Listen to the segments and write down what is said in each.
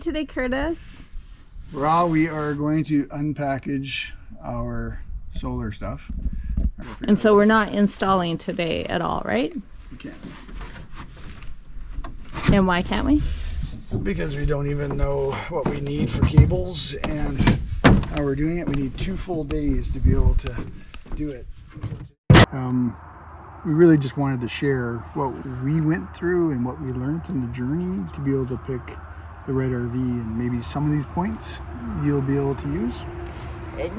today, Curtis? Well, we are going to unpackage our solar stuff. And so we're not installing today at all, right? We can't. And why can't we? Because we don't even know what we need for cables and how we're doing it. We need 2 full days to be able to do it. We really just wanted to share what we went through and what we learned in the journey to be able to pick the right RV, and maybe some of these points you'll be able to use.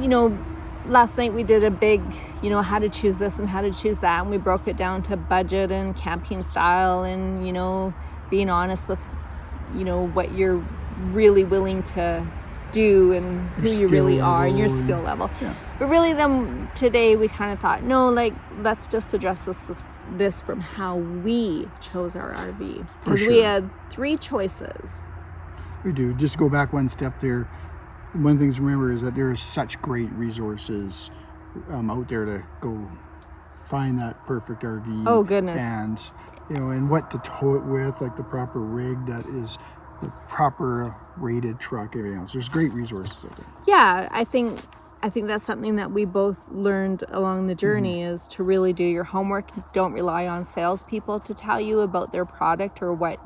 You know, last night we did a big, how to choose this and how to choose that, and we broke it down to budget and camping style and, being honest with, what you're really willing to do and who you really are and your skill level. Yeah. But really then today we kind of thought, no, let's just address this from how we chose our RV. Because we had 3 choices. We do. Just go back one step there. One of the things to remember is that there are such great resources out there to go find that perfect RV. Oh, goodness. And, and what to tow it with, like the proper rig that is the proper rated truck, everything else. There's great resources out there. Yeah, I think that's something that we both learned along the journey is to really do your homework. Don't rely on salespeople to tell you about their product or what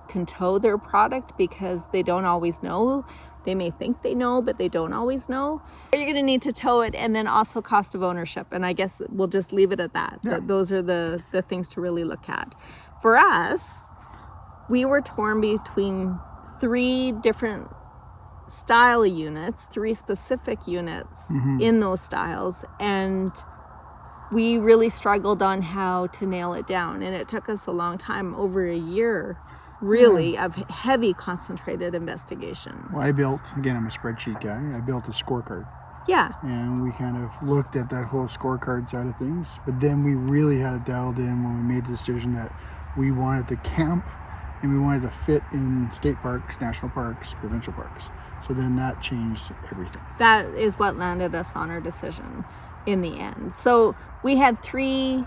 can tow their product, because they don't always know. They may think they know, but they don't always know. You're going to need to tow it, and then also cost of ownership. And I guess we'll just leave it at that. Yeah. Those are the things to really look at. For us, we were torn between 3 different style units, 3 specific units in those styles. And we really struggled on how to nail it down. And it took us a long time, over a year, really, of heavy concentrated investigation. Well, I'm a spreadsheet guy. I built a scorecard. Yeah. And we kind of looked at that whole scorecard side of things. But then we really had it dialed in when we made the decision that we wanted to camp and we wanted to fit in state parks, national parks, provincial parks. So then that changed everything. That is what landed us on our decision in the end. So we had 3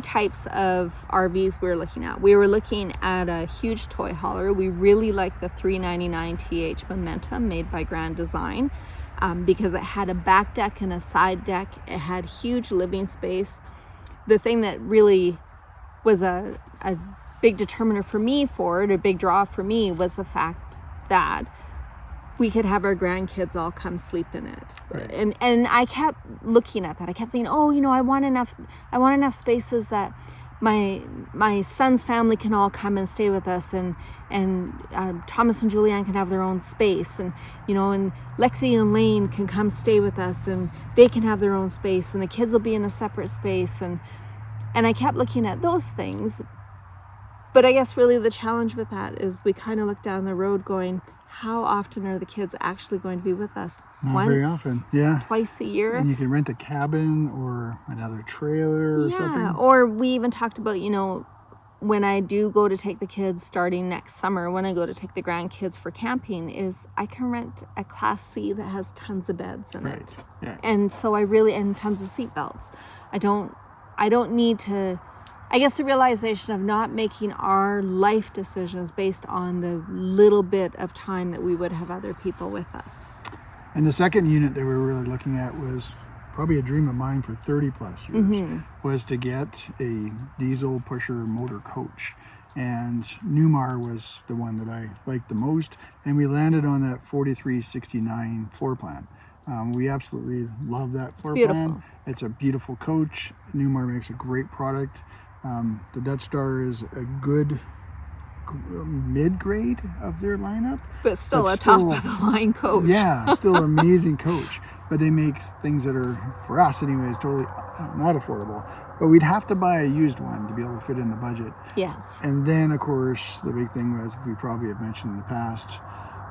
types of RVs we were looking at. We were looking at a huge toy hauler. We really liked the 399 TH Momentum made by Grand Design because it had a back deck and a side deck. It had huge living space. The thing that really was a big determiner for me for it, a big draw for me, was the fact that we could have our grandkids all come sleep in it. Right. And I kept looking at that. I kept thinking, I want enough spaces that my son's family can all come and stay with us, and Thomas and Julianne can have their own space, and and Lexi and Lane can come stay with us, and they can have their own space, and the kids will be in a separate space, and I kept looking at those things. But I guess really the challenge with that is we kind of look down the road going, how often are the kids actually going to be with us? Not very often. Yeah. Twice a year. And you can rent a cabin or another trailer or something. Yeah. Or we even talked about, when I do go to take the kids starting next summer, when I go to take the grandkids for camping, is I can rent a Class C that has tons of beds in it. Yeah. And so and tons of seat belts. I don't need to. I guess the realization of not making our life decisions based on the little bit of time that we would have other people with us. And the second unit that we were really looking at was probably a dream of mine for 30 plus years, was to get a diesel pusher motor coach. And Newmar was the one that I liked the most. And we landed on that 4369 floor plan. We absolutely love that floor plan. It's a beautiful coach. Newmar makes a great product. The Dutch Star is a good mid-grade of their lineup, but still a top-of-the-line coach. Yeah, still an amazing coach. But they make things that are, for us anyways, totally not affordable. But we'd have to buy a used one to be able to fit in the budget. Yes. And then, of course, the big thing was, we probably have mentioned in the past,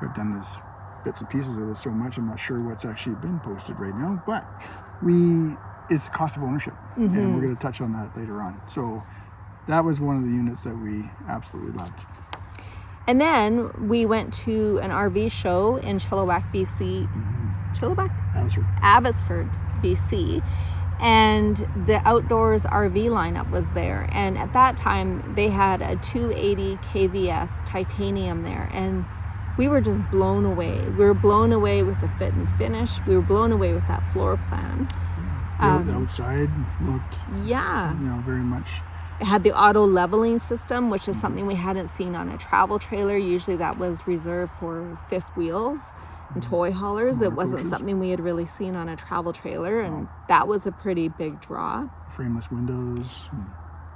we've done this bits and pieces of this so much, I'm not sure what's actually been posted right now, but it's cost of ownership, and we're going to touch on that later on. So that was one of the units that we absolutely loved. And then we went to an RV show in Chilliwack, BC. Chilliwack? Abbotsford, Abbotsford, BC. And the Outdoors RV lineup was there. And at that time, they had a 280 KVS titanium there. And we were just blown away. We were blown away with the fit and finish. We were blown away with that floor plan. The outside looked, yeah, very much. It had the auto leveling system, which is something we hadn't seen on a travel trailer. Usually that was reserved for fifth wheels and toy haulers. It wasn't something we had really seen on a travel trailer, and that was a pretty big draw. Frameless windows.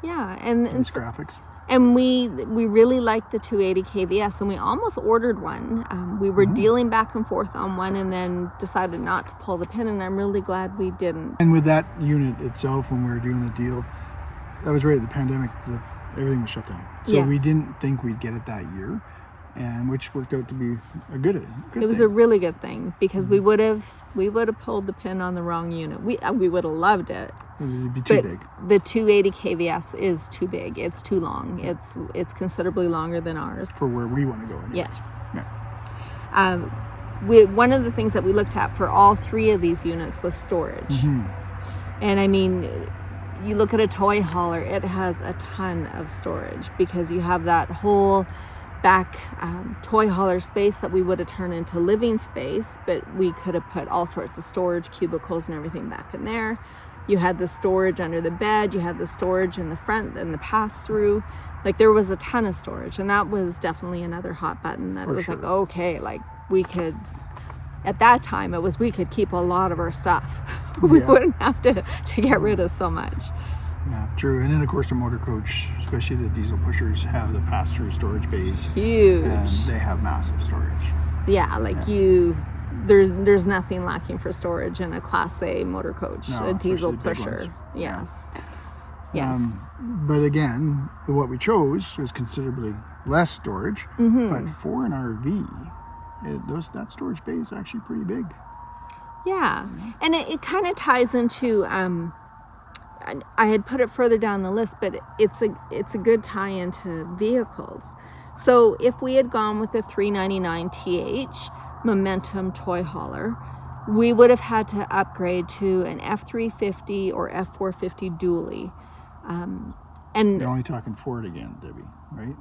Yeah, and graphics. And we really liked the 280 KVS, and we almost ordered one. We were dealing back and forth on one, and then decided not to pull the pin, and I'm really glad we didn't. And with that unit itself, when we were doing the deal, that was right at the pandemic. Everything was shut down, so we didn't think we'd get it that year, and which worked out to be a good thing. It was a really good thing, because we would have pulled the pin on the wrong unit. We would have loved it. It'd be too big. The 280 KVS is too big. It's too long. It's considerably longer than ours. For where we want to go. Anyways. Yes. Yeah. One of the things that we looked at for all three of these units was storage. And I mean, you look at a toy hauler, it has a ton of storage, because you have that whole back toy hauler space that we would have turned into living space, but we could have put all sorts of storage cubicles and everything back in there. You had the storage under the bed, you had the storage in the front and the pass-through. Like, there was a ton of storage, and that was definitely another hot button that was like, okay, like, we could, at that time, we could keep a lot of our stuff. We wouldn't have to get rid of so much. Yeah, true. And then, of course, the motor coach, especially the diesel pushers, have the pass-through storage bays. Huge. And they have massive storage. Yeah, like there's nothing lacking for storage in a Class A motor coach, a diesel pusher. Yes. Yes. But again, what we chose was considerably less storage. But for an RV, that storage bay is actually pretty big. Yeah. And it kind of ties into, I had put it further down the list, but it's a good tie into vehicles. So if we had gone with the 399 TH Momentum toy hauler, we would have had to upgrade to an F350 or F450 dually. And you're only talking Ford again, Debbie, right?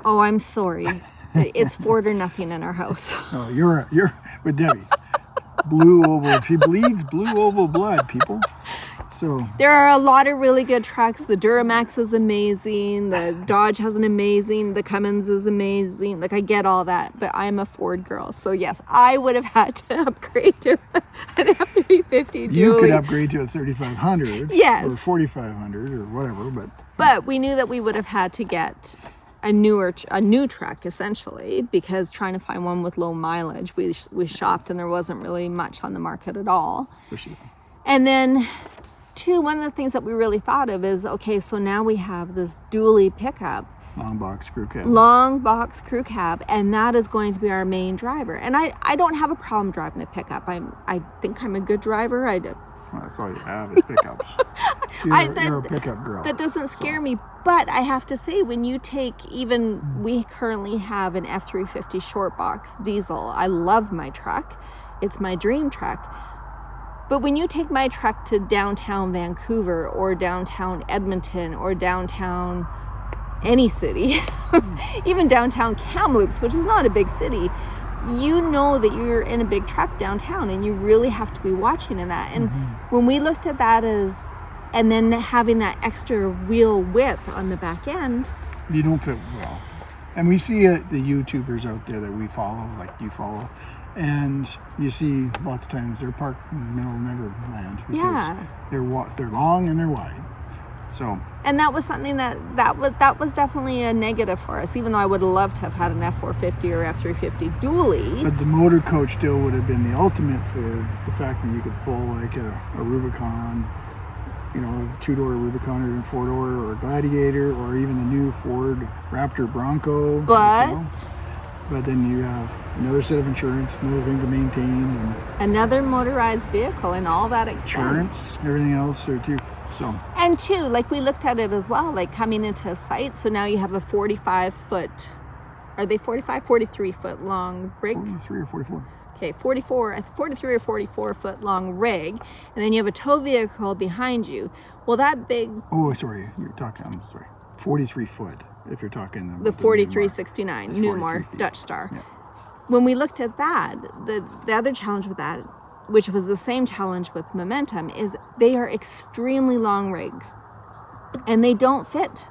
Oh, I'm sorry. It's Ford or nothing in our house. Oh, you're with Debbie. Blue oval. She bleeds blue oval blood, people. So there are a lot of really good trucks. The Duramax is amazing. The Dodge has an amazing. The Cummins is amazing. Like, I get all that, but I'm a Ford girl. So yes, I would have had to upgrade to an F350 dually. You could upgrade to a 3500. Yes. Or 4500 or whatever, but we knew that we would have had to get a new truck, essentially, because trying to find one with low mileage, we shopped and there wasn't really much on the market at all. And then one of the things that we really thought of is, okay, so now we have this dually pickup. Long box crew cab, and that is going to be our main driver. And I don't have a problem driving a pickup. I think I'm a good driver. Well, that's all you have is pickups. You're a pickup girl. That doesn't scare me. But I have to say, when you take we currently have an F350 short box diesel. I love my truck. It's my dream truck. But when you take my truck to downtown Vancouver or downtown Edmonton or downtown any city, even downtown Kamloops, which is not a big city, you know that you're in a big truck downtown, and you really have to be watching in that. And when we looked at that and then having that extra wheel width on the back end, you don't fit well. And we see the YouTubers out there that we follow, like you follow, and you see lots of times they're parked in the middle of Neverland because they're long and they're wide. So, and that was something that was definitely a negative for us, even though I would have loved to have had an F450 or F350 dually. But the motor coach still would have been the ultimate for the fact that you could pull like a Rubicon, a two-door Rubicon or a four-door or a Gladiator or even the new Ford Raptor Bronco. But then you have another set of insurance, another thing to maintain, and another motorized vehicle and all that expense. Insurance, everything else there too. So. And two, like we looked at it as well, like coming into a site. So now you have a 45-foot, are they 45, 43-foot long rig? 43 or 44. okay, 43 or 44 foot long rig, and then you have a tow vehicle behind you. Well, that big... Oh, sorry, you're talking, I'm sorry, 43 foot, if you're talking the about 4369 It's Newmar 43 feet. Dutch Star. Yeah. When we looked at that, the other challenge with that, which was the same challenge with Momentum, is they are extremely long rigs, and they don't fit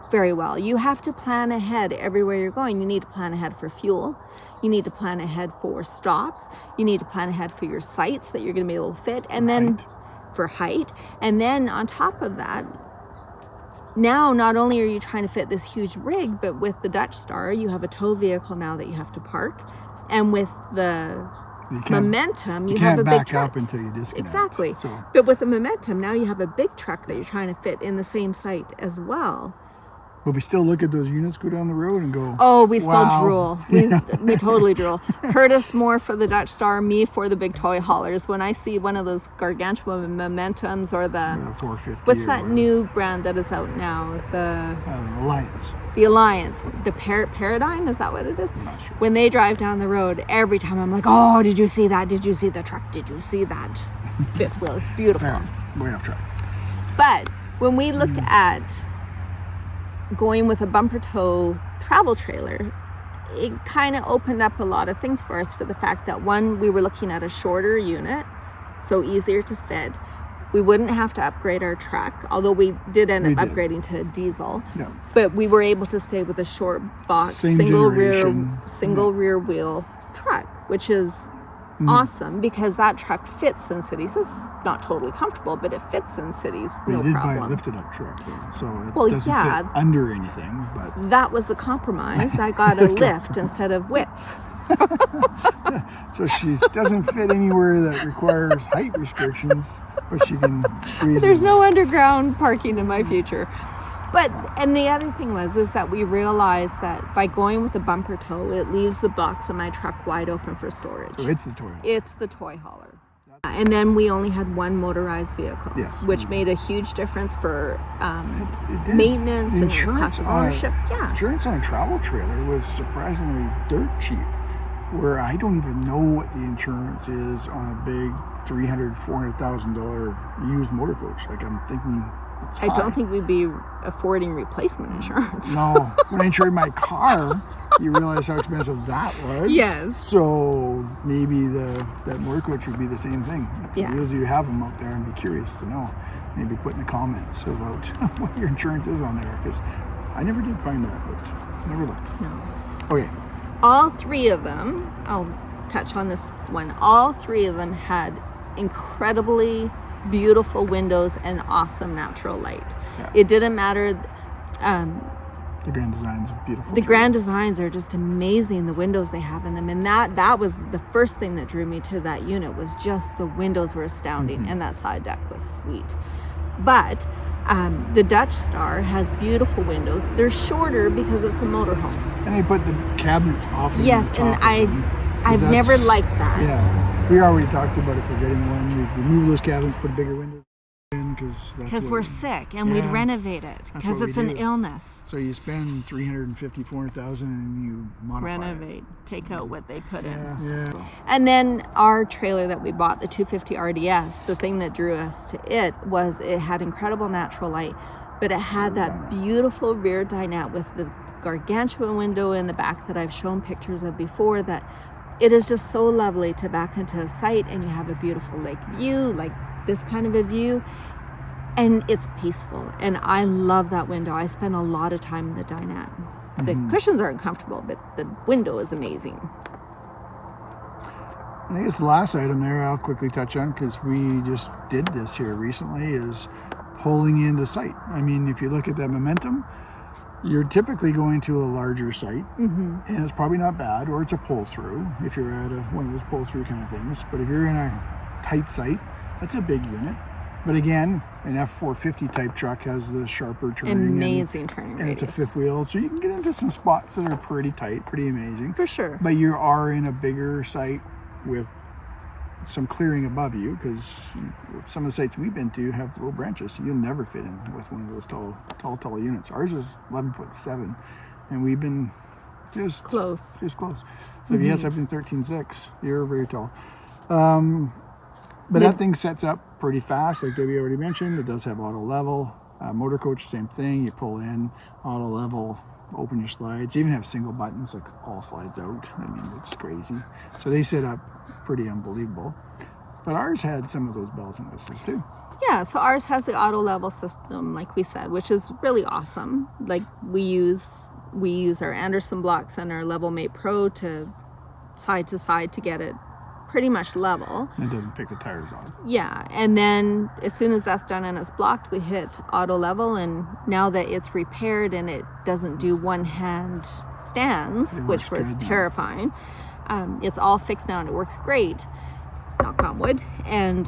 very well. You have to plan ahead everywhere you're going. You need to plan ahead for fuel. You need to plan ahead for stops. You need to plan ahead for your sites that you're going to be able to fit, and then for height. And then on top of that, now not only are you trying to fit this huge rig, but with the Dutch Star, you have a tow vehicle now that you have to park, and with the Momentum, you have a big truck. You can't back up until you disconnect. Exactly. So. But with the Momentum, now you have a big truck that you're trying to fit in the same site as well. But we still look at those units go down the road and go, oh, we wow. still drool. We totally drool. Curtis more for the Dutch Star, me for the big toy haulers. When I see one of those gargantuan Momentums or the 450, what's that new brand that is out now? The Alliance. The Alliance, the Paradigm, is that what it is? I'm not sure. When they drive down the road, every time I'm like, oh, did you see that? Did you see the truck? Did you see that fifth wheel? It's beautiful. Way off track. But when we looked at going with a bumper tow travel trailer, it kind of opened up a lot of things for us, for the fact that, one, we were looking at a shorter unit, so easier to fit. We wouldn't have to upgrade our truck, although we did end up upgrading to a diesel. Yeah. But we were able to stay with a short box, single rear wheel truck, which is awesome, because that truck fits in cities. It's not totally comfortable, but it fits in cities, no problem. You did buy a lifted up truck, though, so it doesn't fit under anything. But that was the compromise. I got a lift instead of width. So she doesn't fit anywhere that requires height restrictions, but she can squeeze. There's no underground parking in my future. But, and the other thing is that we realized that by going with the bumper tow, it leaves the box of my truck wide open for storage. So it's the toy. It's the toy hauler. And then we only had one motorized vehicle, which made a huge difference for maintenance and cost of ownership. Insurance on a travel trailer was surprisingly dirt cheap, where I don't even know what the insurance is on a big $300,000, $400,000 used motor coach. Like, I'm thinking it's high. I don't think we'd be affording replacement insurance. No, when I insured my car, you realize how expensive that was. Yes. So maybe that motor coach would be the same thing. For those of you who have them out there, I'd be curious to know. Maybe put in the comments about what your insurance is on there, because I never did find that, but never looked. No. Okay. All three of them, I'll touch on this one, all three of them had incredibly beautiful windows and awesome natural light. It didn't matter. The Grand Designs are beautiful. The Grand Designs are just amazing, the windows they have in them. And that was the first thing that drew me to that unit, was just the windows were astounding, and that side deck was sweet. But the Dutch Star has beautiful windows. They're shorter because it's a motorhome. And they put the cabinets off. Yes, and I've never liked that. Yeah, we already talked about it for getting one. We'd remove those cabinets, put bigger windows in, because we're sick, and we'd renovate it because it's an illness. So you spend $350,000, $400,000, and you modify renovate, take out what they put in. Yeah. And then our trailer that we bought, the 250RDS, the thing that drew us to it was it had incredible natural light, but it had that beautiful rear dinette with the gargantuan window in the back that I've shown pictures of before, that it is just so lovely to back into a site and you have a beautiful lake view, like this kind of a view, and it's peaceful. And I love that window. I spend a lot of time in the dinette. The cushions aren't comfortable, but the window is amazing. I think it's the last item there I'll quickly touch on, because we just did this here recently, is pulling into site. I mean, if you look at that Momentum, you're typically going to a larger site, and it's probably not bad, or it's a pull-through if you're at one of those pull-through kind of things. But if you're in a tight site, that's a big unit. But again, an F450 type truck has the sharper turning. Amazing turning radius. And it's a fifth wheel, so you can get into some spots that are pretty tight, pretty amazing. For sure. But you are in a bigger site with some clearing above you, because some of the sites we've been to have low branches, so you'll never fit in with one of those tall units. Ours is 11'7", and we've been just close. Just close. So if you have something 13.6, you're very tall. But that thing sets up pretty fast, like Debbie already mentioned. It does have auto level. Motor coach, same thing. You pull in, auto level, open your slides. You even have single buttons, like all slides out. I mean, it's crazy. So they set up pretty unbelievable. But ours had some of those bells and whistles too. Yeah, so ours has the auto level system, like we said, which is really awesome. Like we use our Anderson blocks and our Level Mate Pro to side to get it pretty much level. It doesn't pick the tires off. Yeah, and then as soon as that's done and it's blocked, we hit auto level, and now that it's repaired and it doesn't do one hand stands, which was terrifying, it's all fixed now and it works great, knock on wood, and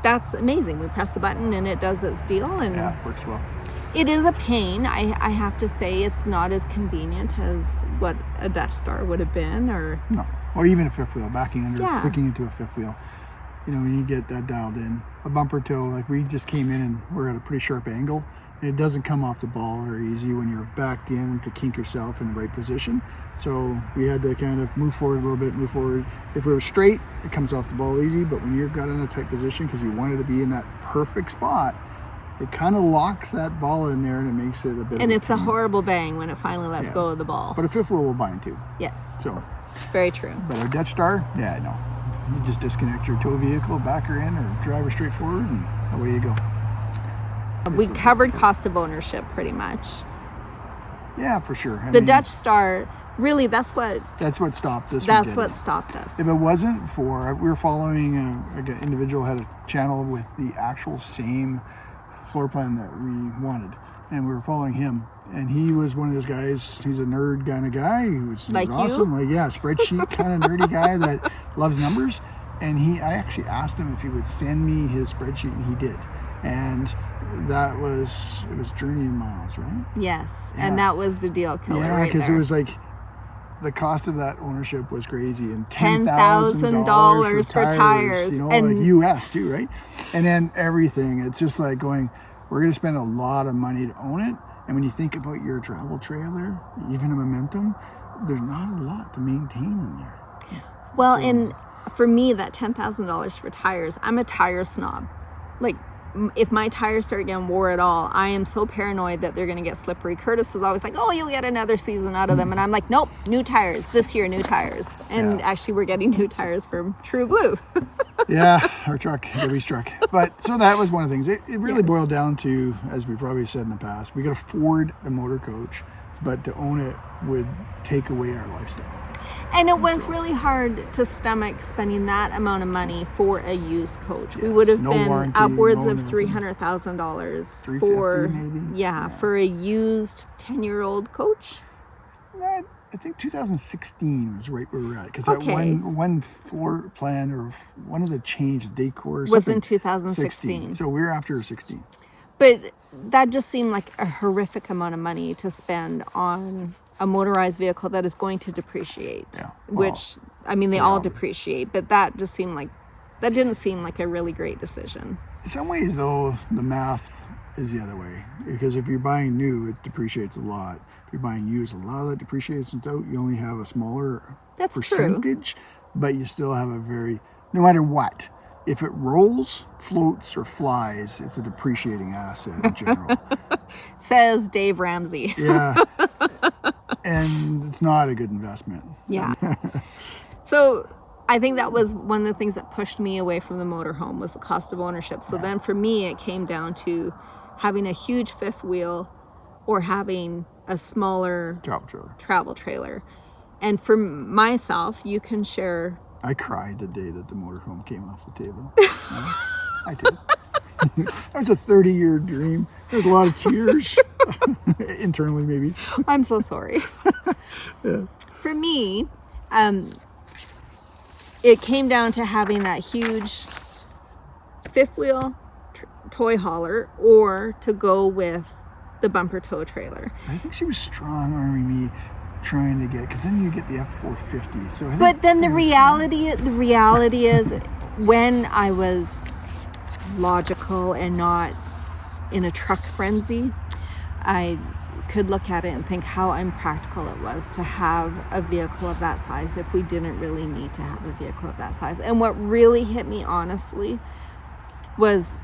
that's amazing. We press the button and it does its deal, and yeah, it works well. It is a pain. I have to say it's not as convenient as what a Dutch Star would have been, or no, or even a fifth wheel, backing under, clicking into a fifth wheel. You know, when you get that dialed in, a bumper tow, like we just came in and we're at a pretty sharp angle, and it doesn't come off the ball very easy when you're backed in to kink yourself in the right position. So we had to kind of move forward a little bit, move forward. If we were straight, it comes off the ball easy, but when you've got in a tight position because you wanted to be in that perfect spot, it kind of locks that ball in there and it makes it a bit. And it's a horrible bang when it finally lets go of the ball. But a fifth wheel will bind too. Yes. So. Very true. But our Dutch Star, yeah, no. You just disconnect your tow vehicle, back her in, or drive her straight forward, and away you go. We covered cost of ownership pretty much. Yeah, for sure. I mean, Dutch Star, really, that's what stopped us. That's what stopped us. If it wasn't for, we were following an individual had a channel with the actual same floor plan that we wanted, and we were following him, and he was one of those guys. He's a nerd kind of guy. He was like awesome. You? Like, yeah, spreadsheet kind of nerdy guy that loves numbers. And I actually asked him if he would send me his spreadsheet, and he did. And it was Journey in Miles, right? Yes, yeah. And that was the deal killer. Yeah, because it was like the cost of that ownership was crazy, and $10,000 for tires, you know, and like US too, right? And then everything. It's just like going, we're going to spend a lot of money to own it. And when you think about your travel trailer, even a Momentum, there's not a lot to maintain in there. Well, and for me, that $10,000 for tires, I'm a tire snob. Like, if my tires start getting wore at all, I am so paranoid that they're going to get slippery. Curtis is always like, oh, you'll get another season out of them. And I'm like, nope, new tires. This year, new tires. And actually, we're getting new tires from True Blue. Yeah, our truck, Debbie's truck. But so that was one of the things. It really boiled down to, as we probably said in the past, we could afford a motor coach, but to own it would take away our lifestyle. And it was really hard to stomach spending that amount of money for a used coach. We would have been warranty, upwards of $300,000 for maybe. For a used 10-year-old coach. I think 2016 was right where we were at, because that one floor plan or one of the change decor was in 2016. So we were after 16. But that just seemed like a horrific amount of money to spend on a motorized vehicle that is going to depreciate. Yeah. Well, which, I mean, they all depreciate, but that didn't seem like a really great decision. In some ways, though, the math is the other way, because if you're buying new, it depreciates a lot. If you're buying used, a lot of that depreciation's out. You only have a smaller percentage, but you still have no matter what, if it rolls, floats, or flies, it's a depreciating asset in general. Says Dave Ramsey. Yeah. And it's not a good investment. Yeah. So I think that was one of the things that pushed me away from the motorhome, was the cost of ownership. So then for me, it came down to having a huge fifth wheel or having a smaller travel trailer. And for myself, you can share. I cried the day that the motorhome came off the table. I did. That was a 30-year dream. There's a lot of tears. Internally, maybe. I'm so sorry. Yeah. For me, it came down to having that huge fifth wheel toy hauler, or to go with the bumper tow trailer. I think she was strong-arming me, trying to get, because then you get the F450. So but then the reality is, when I was logical and not in a truck frenzy, I could look at it and think how impractical it was to have a vehicle of that size if we didn't really need to have a vehicle of that size. And what really hit me, honestly, was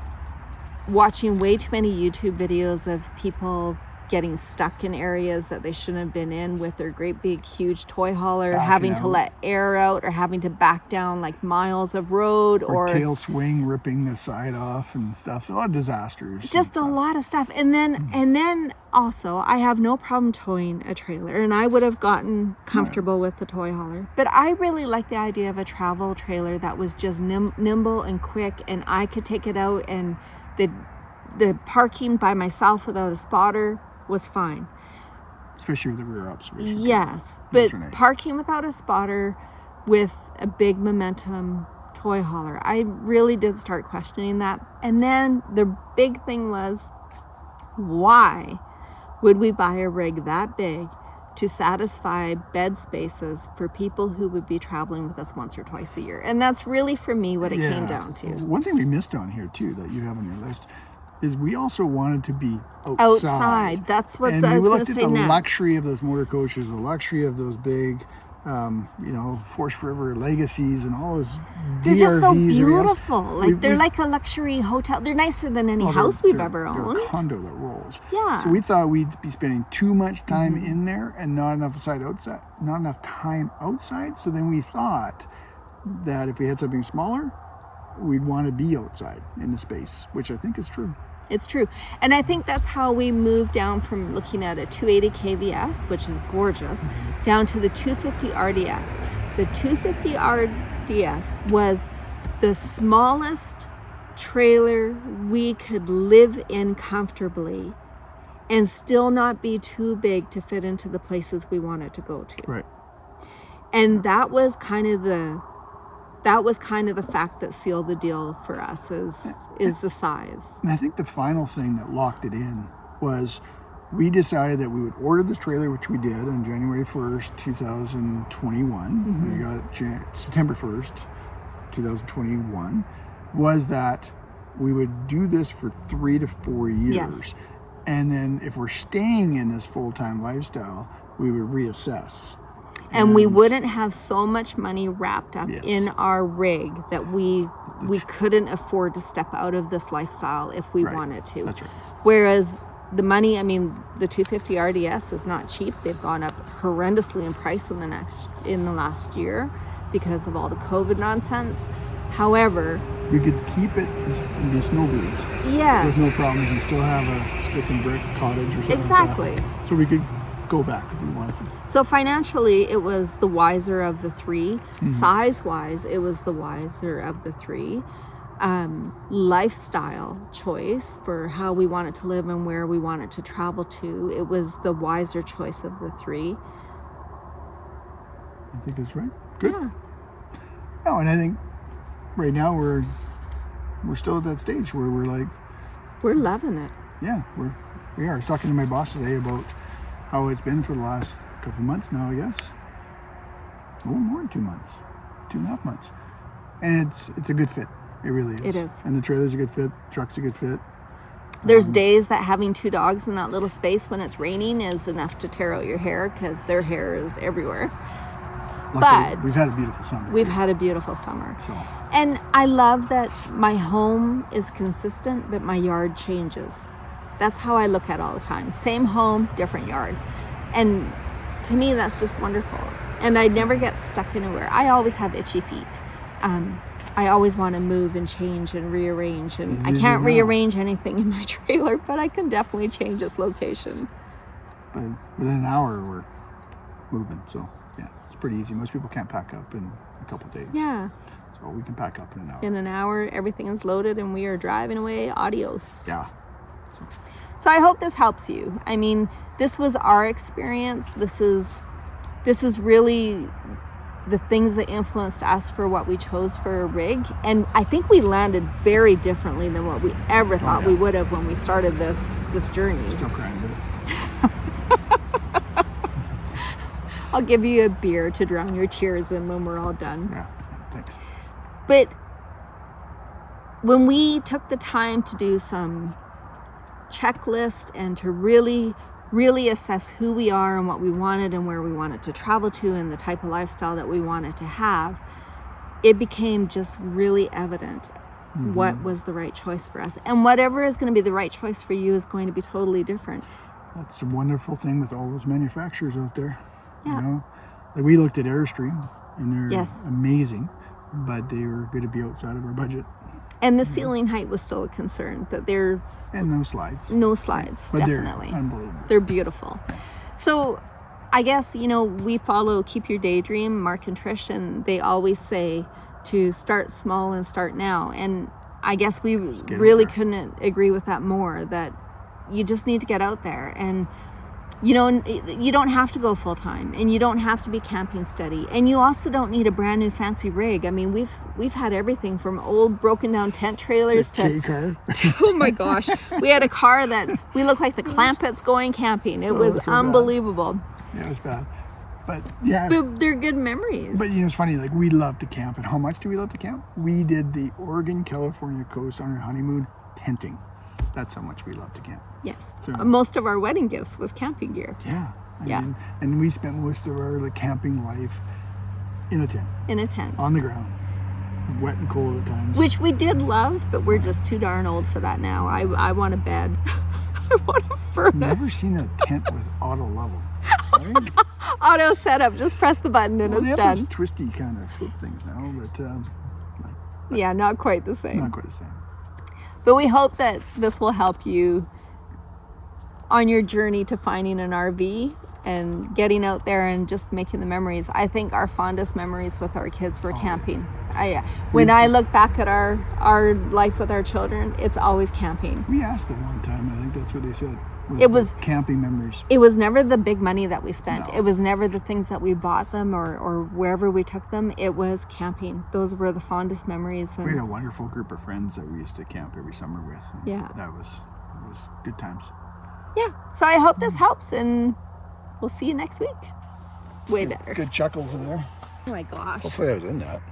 watching way too many YouTube videos of people getting stuck in areas that they shouldn't have been in with their great big huge toy hauler, having to let air out or having to back down like miles of road or tail swing, ripping the side off and stuff. A lot of disasters. Just a lot of stuff. And then also, I have no problem towing a trailer, and I would have gotten comfortable with the toy hauler. But I really like the idea of a travel trailer that was just nimble and quick, and I could take it out, and the parking by myself without a spotter was fine. Especially with the rear observation. Yes, but parking without a spotter with a big momentum toy hauler, I really did start questioning that. And then the big thing was, why would we buy a rig that big to satisfy bed spaces for people who would be traveling with us once or twice a year? And that's really, for me, what it came down to. One thing we missed on here too that you have on your list is we also wanted to be outside. That's what I was going to say. And we looked at the luxury of those motor coaches, the luxury of those big, Forest River Legacies and all those They're DRVs. just so beautiful. Like they're like a luxury hotel. They're nicer than any house we've ever owned. They're a condo that rolls. Yeah. So we thought we'd be spending too much time in there and not enough time outside. So then we thought that if we had something smaller, we'd want to be outside in the space, which I think is true. It's true. And I think that's how we moved down from looking at a 280 KVS, which is gorgeous, down to the 250 RDS. The 250 RDS was the smallest trailer we could live in comfortably and still not be too big to fit into the places we wanted to go to. Right. And that was kind of the fact that sealed the deal for us is the size. And I think the final thing that locked it in was we decided that we would order this trailer, which we did on January 1st, 2021. We got it September 1st, 2021, was that we would do this for 3 to 4 years. Yes. And then if we're staying in this full-time lifestyle, we would reassess. And we wouldn't have so much money wrapped up in our rig that we couldn't afford to step out of this lifestyle if we wanted to. That's right. Whereas the money, the 250 RDS is not cheap. They've gone up horrendously in price in the last year because of all the COVID nonsense. However, we could keep it and be snowbirds. Yes. With no problems and still have a stick and brick cottage or something. Exactly. Like that. So we could go back if we wanted to. So financially, it was the wiser of the three. Size-wise, it was the wiser of the three. Lifestyle choice for how we wanted to live and where we wanted to travel to, it was the wiser choice of the three. I think it's right. Good. Yeah. No, and I think right now we're still at that stage where we're loving it. Yeah, we are. I was talking to my boss today about how it's been for the last couple months now, I guess. More than 2 months. 2.5 months. And it's a good fit. It really is. It is. And the trailer's a good fit, truck's a good fit. There's days that having 2 dogs in that little space when it's raining is enough to tear out your hair because their hair is everywhere. Luckily, we've had a beautiful summer. We've had a beautiful summer. So. And I love that my home is consistent, but my yard changes. That's how I look at it all the time. Same home, different yard. And to me, that's just wonderful. And I never get stuck anywhere. I always have itchy feet. I always want to move and change and rearrange. And I can't rearrange anything in my trailer, but I can definitely change its location. But within an hour, we're moving. So, yeah, it's pretty easy. Most people can't pack up in a couple of days. Yeah. So we can pack up in an hour. In an hour, everything is loaded and we are driving away. Adios. Yeah. So I hope this helps you. I mean, this was our experience. This is really the things that influenced us for what we chose for a rig. And I think we landed very differently than what we ever thought we would have when we started this journey. Still crying a bit. I'll give you a beer to drown your tears in when we're all done. Yeah, thanks. But when we took the time to do some checklist and to really really assess who we are and what we wanted and where we wanted to travel to and the type of lifestyle that we wanted to have, it became just really evident what was the right choice for us. And whatever is going to be the right choice for you is going to be totally different. That's the wonderful thing with all those manufacturers out there. Yeah. You know, like we looked at Airstream, and they're Yes. amazing, but they were going to be outside of our budget. And the ceiling height was still a concern, that they're And no slides. no slides, But definitely. they're unbelievable. They're beautiful. So I guess, you know, we follow Keep Your Daydream, Mark and Trish, and they always say to start small and start now. And I guess we really couldn't agree with that more, that you just need to get out there. And, you know, you don't have to go full time, and you don't have to be camping steady. And you also don't need a brand new fancy rig. I mean, we've had everything from old broken down tent trailers to K-car. oh my gosh, we had a car that we looked like the Clampetts going camping. It was so bad. unbelievable. Yeah, it was bad. But yeah. But they're good memories. But you know, it's funny, like we love to camp. And how much do we love to camp? We did the Oregon, California coast on our honeymoon tenting. That's how much we love to camp. Yes. So- Most of our wedding gifts was camping gear Yeah. Yeah. And we spent most of our like camping life in a tent, in a tent. on the ground, wet and cold at times. Which we did love, but we're just too darn old for that now. I want a bed. I want a furnace. Never seen a tent with auto level. Right? Auto setup. Just press the button and Well, they it's have those done. twisty kind of flip things now, but Yeah, not quite the same. not quite the same. But we hope that this will help you on your journey to finding an RV and getting out there and just making the memories. I think our fondest memories with our kids were camping. When I look back at our life with our children, it's always camping. We asked them one time, I think that's what they said. It was- the camping memories. It was never the big money that we spent. No. It was never the things that we bought them or wherever we took them. It was camping. Those were the fondest memories. We had And a wonderful group of friends that we used to camp every summer with. And Yeah. it was good times. yeah, so I hope this helps, and we'll see you next week. Way better. Good chuckles in there. Oh my gosh. Hopefully I was in that.